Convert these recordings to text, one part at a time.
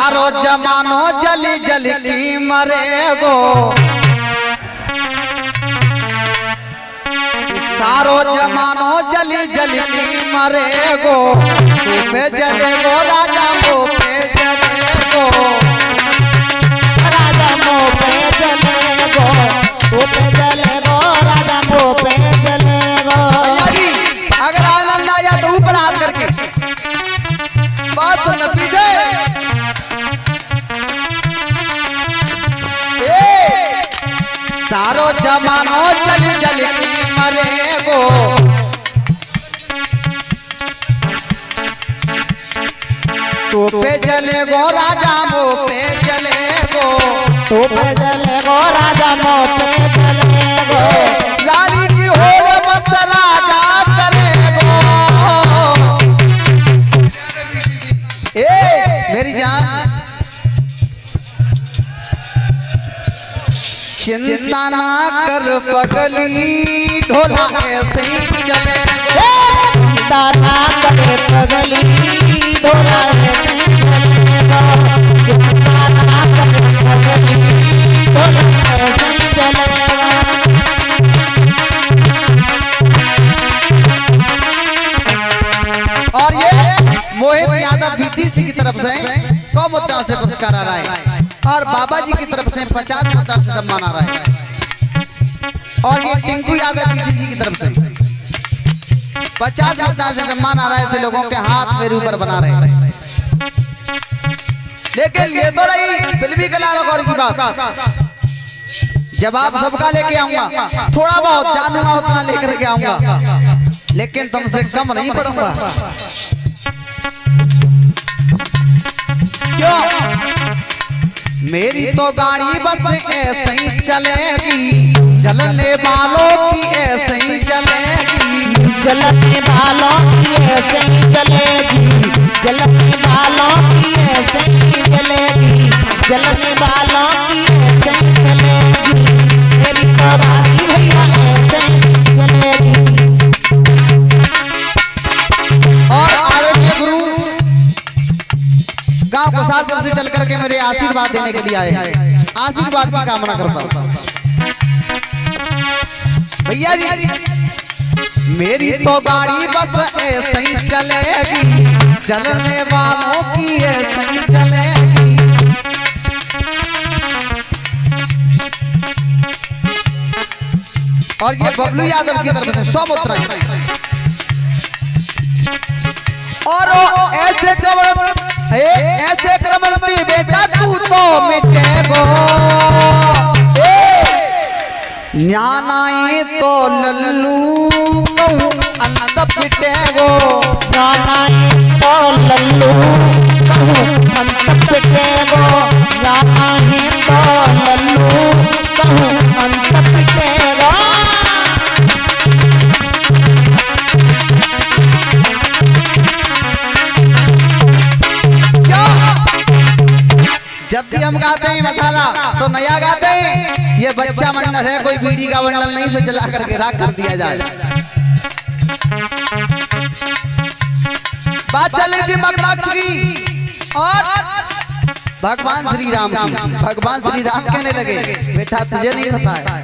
सारो जमानो जली जली की मरेगो, सारो जमानो जली जली की मरेगो, तू पे जलेगो राजा वो पे जलेगो, राजा मो पे जलेगो, तू पे जलेगो राजा मो पे जलेगो। अगर आनंद आया तो ऊपर हाथ करके बात सुन पीछे। सारो जमानो जली जली की मरेगो, तू पे जलेगो राजा मो पे जलेगो, तू पे जलेगो राजा मो पे जलेगो। लाली की होड़ बस राजा करेगो। मेरी जान चिंता ना कर पगली, ढोला ऐसे ही चलेगो। चिंता ना करे पगली, ढोला ऐसे ही चलेगो। चिंता ना करे पगली, ढोला ऐसे ही चलेगो। और ये मोहित यादव बीटीसी की तरफ से 100 मुद्रा से पुरस्कार आ रहा है और बाबा जी की तरफ से 50 मुद्रा से सम्मान आ रहा है। और ये टिंकू यादव बीटीसी की तरफ से 50 मुद्रा से सम्मान आ रहा है। ऐसे लोगों के हाथ मेरे ऊपर बना रहे हैं। लेकिन ये तो रही फिल्मी कलाकारों की बात। जवाब सबका लेके आऊंगा, थोड़ा बहुत जानूंगा उतना लेकर के आऊंगा, लेकिन तुमसे कम नहीं पड़ूंगा। क्यों? मेरी तो गाड़ी बस ऐसे ही चलेगी, चलने वालों की ऐसे ही चलेगी, चलने वालों की ऐसे ही चलेगी, चलने वालों की ऐसे ही चलेगी, चलने वालों की ऐसे ही चलेगी। मेरी तो गाड़ी भैया ऐसे ही चलेगी। और आदरणीय गुरु गांव कुशालपुर से चल करके मेरे आशीर्वाद देने के लिए आए हैं। आशीर्वाद की कामना करता हूं भैया जी। मेरी तो गाड़ी बस ऐसे ही चलेगी, चलने वालों की ऐसे ही चलेगी। और ये बबलू यादव की तरफ से 100 मुद्रा है। और ऐसे कमलती बेटा तू तो मिटेगो, न्यानाई तो लल्लू कहूं अंत पिटेगो, न्यानाई तो लल्लू कहूं अंत पिटेगो, न्यानाई तो लल्लू कहूं अंत पिटेगो। जब भी हम गाते हैं मसाला तो नया गाते हैं। ये बच्चा मंडल है, कोई बीड़ी का मंडल नहीं, से जला करके राख कर दिया जाए। बात चल रही थी मगराक्ष की और भगवान श्री राम की। भगवान श्री राम कहने लगे बेटा तुझे नहीं पता है,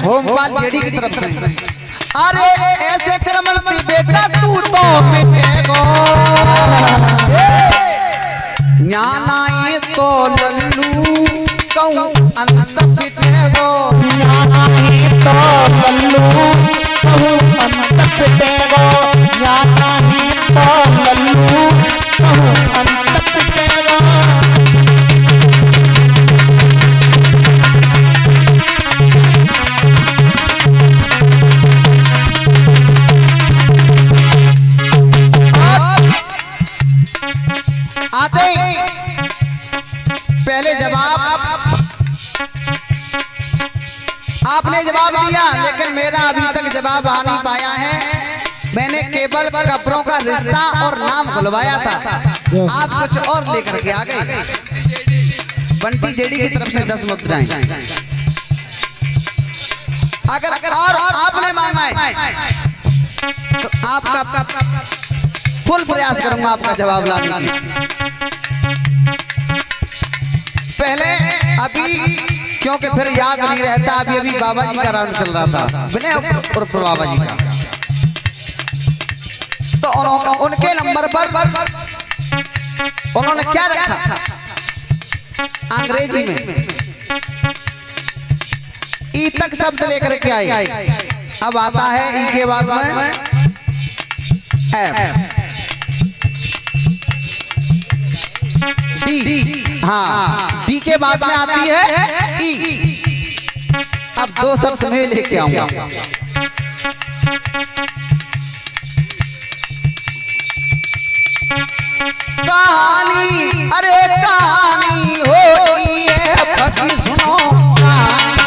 होमपाल जेडी की तरफ से। अरे ऐसे करमलती बेटा तू तो मिटेगो, न्यानाई तो लल्लू कहूं अंत पिटेगो, न्यानाई तो लल्लू कहूं अंत पिटेगो, न्यानाई तो लल्लू कहूं अंत पिटेगो। आते पहले जवाब आपने जवाब दिया, लेकिन मेरा अभी तक जवाब आ नहीं पाया है। मैंने केवल कपड़ों का रिश्ता और नाम खुलवाया था, आप कुछ और लेकर के आ गए। बंटी जेडी की तरफ से 10 मुद्राएं। अगर और आपने मांगा है तो आपका फुल प्रयास करूंगा आपका जवाब लाने की। पहले अभी क्योंकि फिर याद नहीं रहता, अभी बाबा जी का राउंड चल रहा था, विनय उर्फ बाबा जी का। तो उनके नंबर पर उन्होंने क्या रखा अंग्रेजी में ई तक शब्द लेकर के आए। अब आता है ई के बाद में एफ, डी, हाँ डी के बाद में आती है ई। अब दो शब्द में लेके आऊंगा। कहानी, अरे कहानी होती है बाकी सुनो कहानी,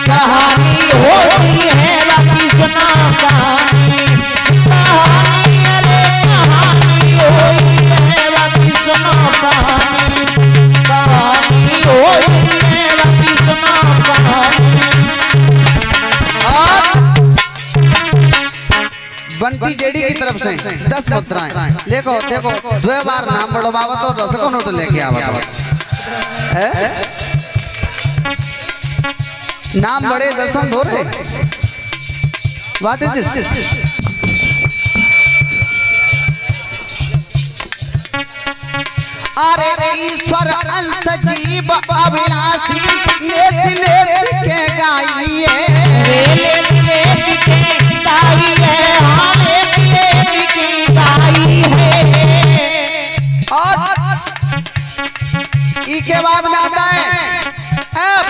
कहानी होती है बाकी सुनो कहानी, कहानी अरे कहानी होती है बाकी सुनो कहानी, कहानी होती है बाकी सुनो कहानी। बंटी जेडी की तरफ से 10 मुद्राएं देखो देखो, 2 बार नाम बढ़वावा तो 10 को नोट लेके आवा। नाम बड़े दर्शन हो रहे। What is this? अरे ईश्वर अंश जीव अविनाशी नेत नेत के गाइए, लेत लेत के गाई है, हाँ लेत लेत के गाई है। और ई के बाद में आता है एफ।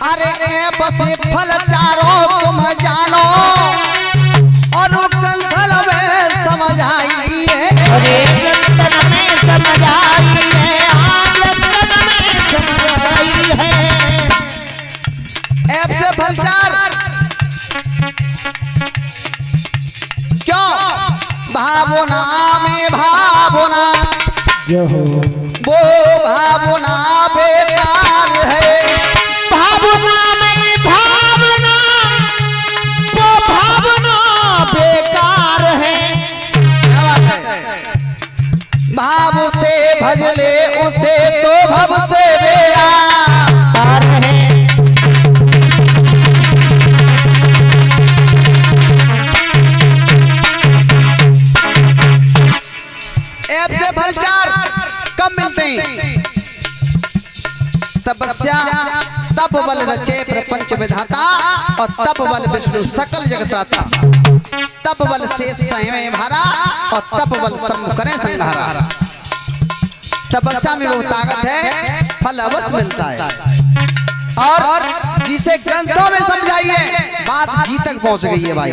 अरे एफ से फल चारों तुम जानो और ग्रंथन में समझ आई है, अरे ग्रंथन में समझ आई है, हाँ ग्रंथन में समझ आई है। एफ से फल चार क्यों? भावना में भावना जो हो वो भावना बेकार है, भावना में भावना वो भावना बेकार है। क्या बात है? भाव से भजले उसे तो भव से बेकार है। एफ से फल चार कब मिलते हैं? तपस्या तप बल रचे प्रपंच विधाता और तप बल विष्णु सकल जगत्राता, तप बल शेष संयम भारा और तप बल सम्मुख करे संहारा। तपस्या में वो ताकत है, फल अवश्य मिलता है। और जिसे ग्रंथों में समझाइए बात जी तक पहुंच गई है भाई।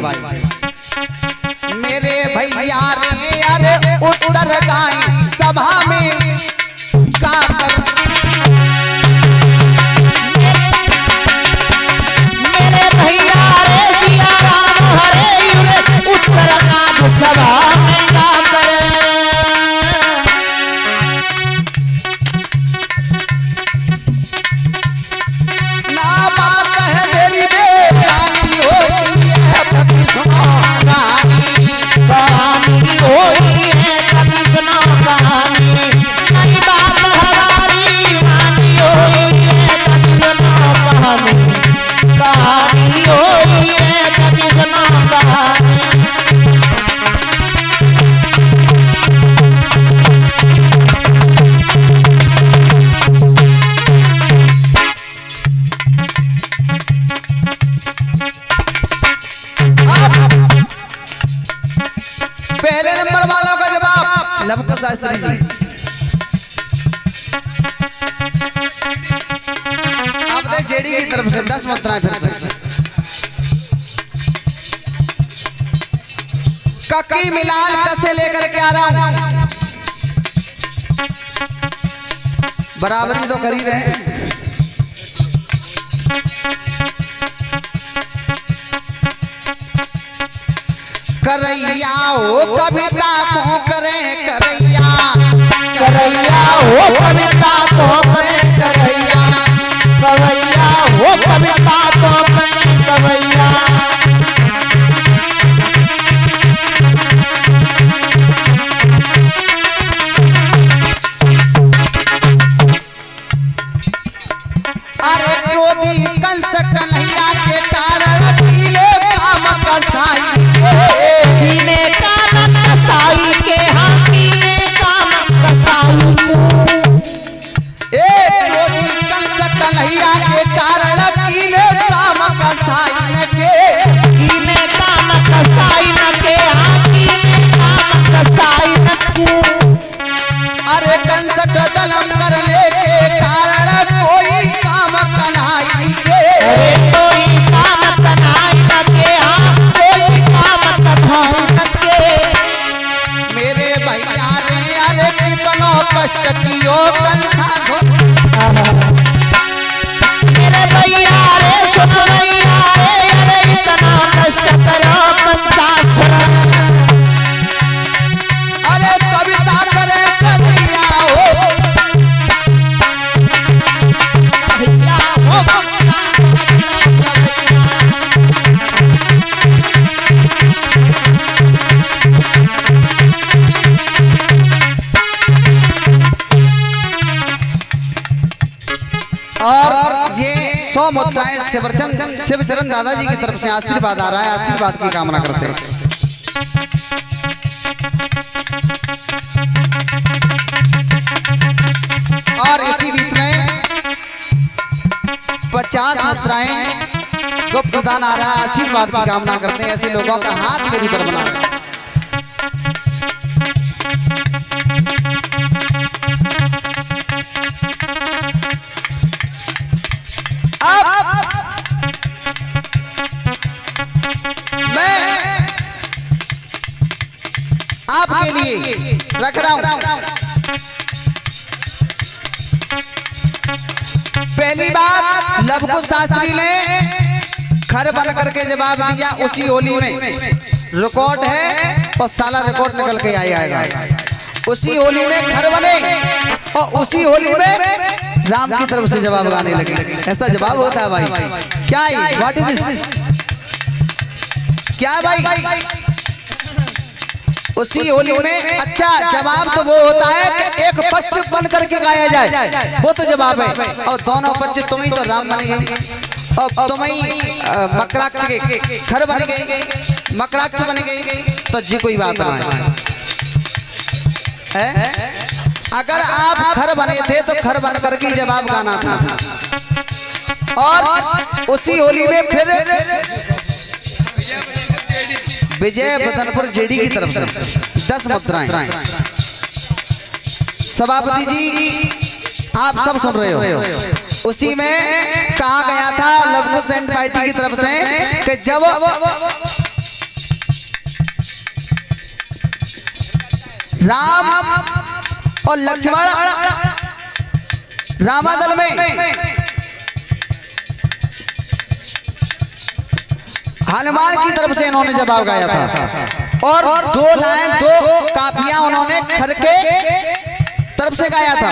मेरे भैया रे अरे उत्तर गाय सभा में गाकर, मेरे भैया रे सिया राम हरे रे उत्तर नाथ सभा में गाकर। ना बात है मेरी बेगानी होती है भक्ति सुनो कहानी, कहानी होई है कभी सुनो कहानी, नई बात हमारी मानी होई है कभी सुनो कहानी, कहानी होई है कभी सुनो कहानी। पहले नंबर वालों का जवाब लवकुश शास्त्री जी। अब देख जेडी की तरफ से 10 मुद्राएं फिर से। कक्की मिलान कसे लेकर के आ रहा हूं, बराबरी तो कर ही रहे हैं। करैया हो कविता को करे करैया, करैया हो कविता को करे करैया, कवैया हो कविता तो मैं गवैया। अरे क्रोधी कंस कन्हैया के कारण कीले काम कसाई कीने काम कसाई के, हाँ कीने काम कसाई के। क्रोधी कंस कन्हैया के कारण कीले काम कसाई के। कीने काम कसाई न के, हाँ कीने काम कसाई न के। अरे कंस कदलम करने के कारण कोई काम कन्हाई के। अरे कोई काम कन्हाई न के, हाँ कोई काम कन्हाई न के। मेरे भैया रे अरे कितनो कष्ट कियो कंसा धो। मेरे भैया रे सुन भैया रे, अरे इतना कष्ट करो कंसासुर। अरे कविता करे कन्हैया हो भैया हो और ये 100 मुद्राएं शिवचरण दादाजी की तरफ से आशीर्वाद आ रहा है। आशीर्वाद की कामना करते हैं। और इसी बीच में 50 मुद्राएं गुप्त दान आ रहा है। आशीर्वाद की कामना करते हैं। ऐसे लोगों का हाथ मेरी तरफ बना रहे हैं। मैं आपके लिए रख रहा हूं। पहली बात, लवकुश शास्त्री ने खर बन करके जवाब दिया उसी होली में। रिकॉर्ड है और साला रिकॉर्ड निकल के आएगा। उसी होली में खर बने और उसी होली में राम की तरफ से जवाब गाने लगे। ऐसा जवाब होता है भाई? क्या है? What is this? क्या है भाई? उसी होली में अच्छा जवाब तो वो होता है कि एक पक्ष बन करके गाया जाए, वो तो जवाब है। और दोनों पक्ष तुम ही तो राम बन गए और तुम ही मकराक्ष के खर बन गए, मकराक्ष बन गए, तो जी कोई बात ना है। अगर आप खर बने थे तो खर बन करके जवाब गाना था। और उसी होली में फिर विजय बदनपुर जेडी की तरफ से 10 मुद्राएं। सभापति जी आप सब सुन रहे हो। उसी में कहा गया था लवकुश एंड पार्टी की तरफ से कि जब राम और लक्ष्मण रामादल में हनुमान की तरफ से इन्होंने जवाब गाया था और 2 लाइन 2 काफियां उन्होंने खर के तरफ से गाया था।